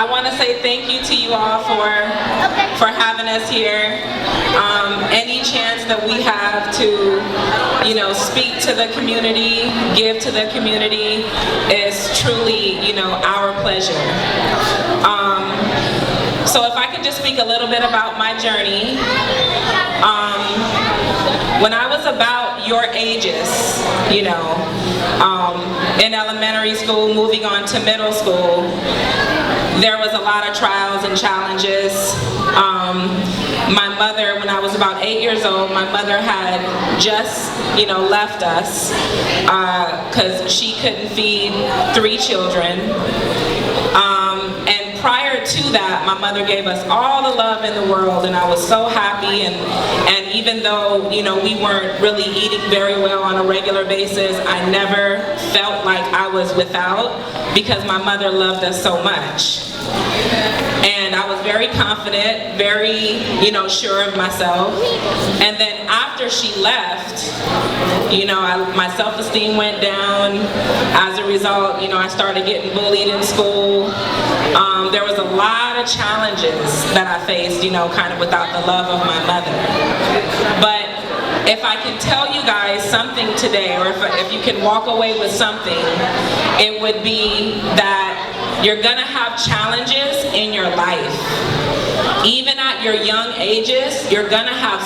I want to say thank you to you all for having us here. Any chance that we have to, speak to the community, give to the community is truly, our pleasure. So if I could just speak a little bit about my journey. When I was about your ages, in elementary school, moving on to middle school, there was a lot of trials and challenges. My mother, when I was about 8 years old, my mother had just, left us because she couldn't feed 3 children. And prior to that, my mother gave us all the love in the world, and I was so happy. And even though, we weren't really eating very well on a regular basis, I never felt like I was without because my mother loved us so much. And I was very confident, very, sure of myself. And then after she left, my self-esteem went down. As a result, I started getting bullied in school. There was a lot of challenges that I faced, kind of without the love of my mother. But if I can tell you guys something today, or if you can walk away with something, it would be that you're gonna have challenges in your life. Even at your young ages, you're gonna have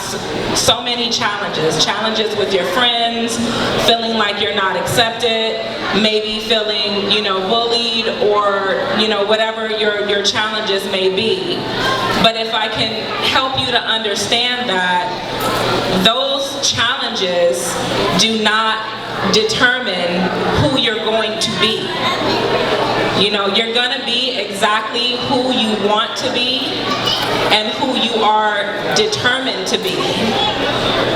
so many challenges. Challenges with your friends, feeling like you're not accepted, maybe feeling, bullied, or, whatever your challenges may be. But if I can help you to understand that those challenges do not determine who you're going to be. You're going to be exactly who you want to be and who you are determined to be.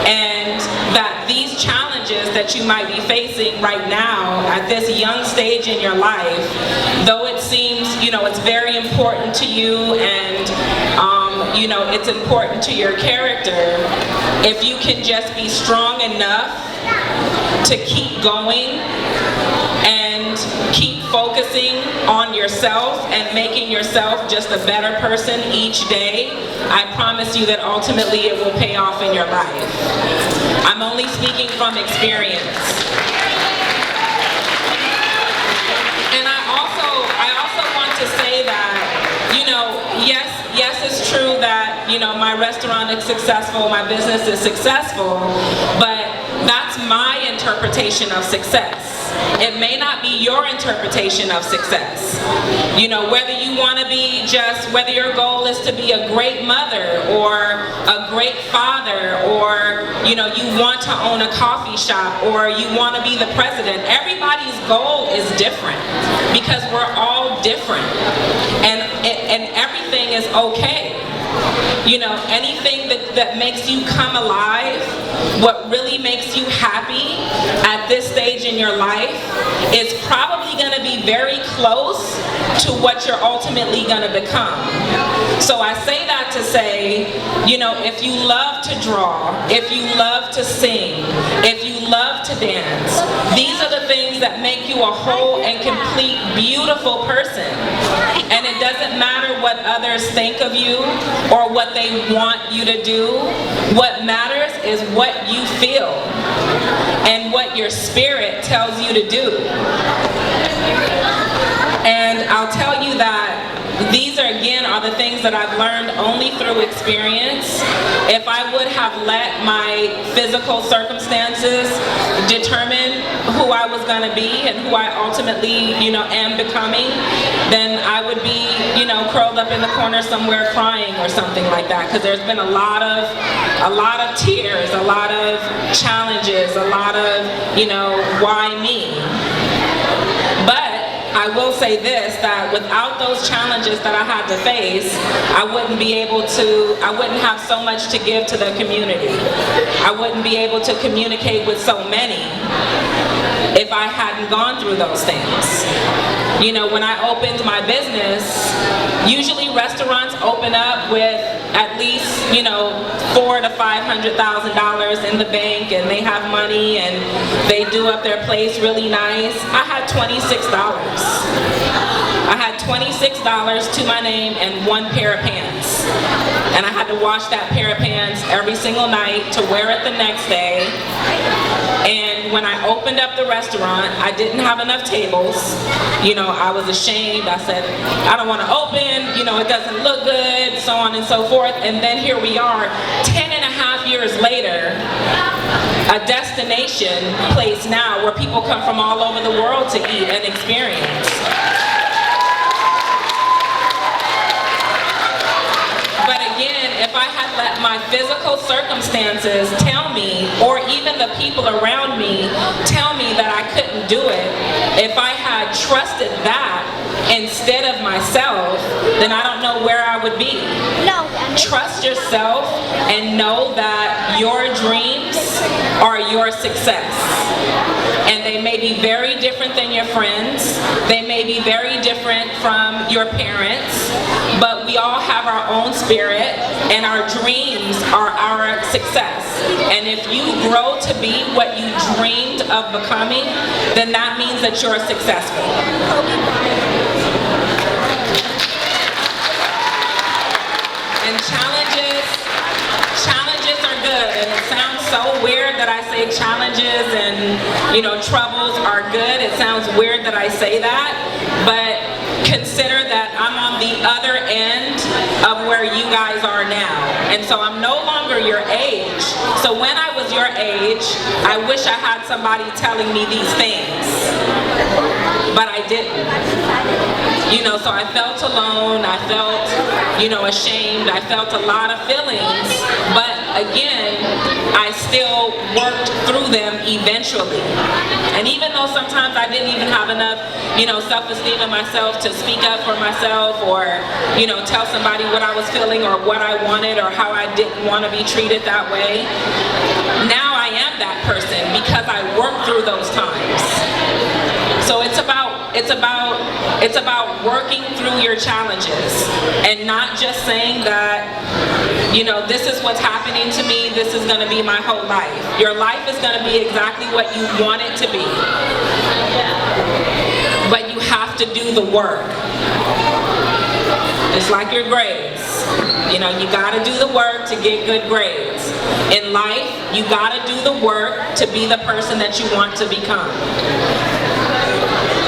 And that these challenges that you might be facing right now at this young stage in your life, though it seems, it's very important to you and, it's important to your character, if you can just be strong enough to keep going and keep focusing on yourself and making yourself just a better person each day, I promise you that ultimately it will pay off in your life. I'm only speaking from experience. And I also want to say that, yes, it's true that, my restaurant is successful, my business is successful, but that's my interpretation of success. It may not be your interpretation of success. Whether you want to be whether your goal is to be a great mother or a great father, or, you want to own a coffee shop, or you want to be the president. Everybody's goal is different because we're all different. And everything is okay. Anything that makes you come alive, what really makes you happy at this stage in your life is probably going to be very close to what you're ultimately going to become. So I say that to say, if you love to draw, if you love to sing, if you love to dance, these are the things that make you a whole and complete, beautiful person. And it doesn't matter what others think of you or what they want you to do. What matters is what you feel and what your spirit tells you to do. And I'll tell you that these are the things that I've learned only through experience. If I would have let my physical circumstances determine who I was going to be and who I ultimately, am becoming, then I would be, curled up in the corner somewhere crying or something like that. Because there's been a lot of tears, a lot of challenges, a lot of, why me? But I will say this, that without those challenges that I had to face, I wouldn't have so much to give to the community. I wouldn't be able to communicate with so many. if I hadn't gone through those things. You know, when I opened my business, usually restaurants open up with at least, you know, $400,000 to $500,000 in the bank, and they have money and they do up their place really nice. I had $26. I had $26 to my name and one pair of pants. And I had to wash that pair of pants every single night to wear it the next day. And when I opened up the restaurant, I didn't have enough tables. You know, I was ashamed. I said, I don't want to open, you know, it doesn't look good, so on and so forth. And then here we are, 10.5 years later, a destination place now where people come from all over the world to eat and experience. But again, if I had let my physical circumstances tell me, or even the people around me tell me that I couldn't do it, if I had trusted that instead of myself, then I don't know where I would be. No. Trust yourself and know that your dreams are your success. And they may be very different than your friends. They may be very different from your parents. But we all have our own spirit, and our dreams are our success. And if you grow to be what you dreamed of becoming, then that means that you're successful. And challenges are good, and it sounds so weird that I say challenges and, you know, troubles are good. It sounds weird that I say that, but consider that I'm on the other end of where you guys are now. And so I'm no longer your age. So when I was your age, I wish I had somebody telling me these things, but I didn't. You know, so I felt alone, I felt, you know, ashamed, I felt a lot of feelings, but again, I still worked through them eventually. And even though sometimes I didn't even have enough, you know, self-esteem in myself to speak up for myself, or, you know, tell somebody what I was feeling or what I wanted or how I didn't want to be treated that way, now I am that person because I worked through those times. So it's about working through your challenges and not just saying that, you know, this is what's happening to me, this is going to be my whole life. Your life is going to be exactly what you want it to be. But you have to do the work. It's like your grades. You know, you got to do the work to get good grades. In life, you got to do the work to be the person that you want to become.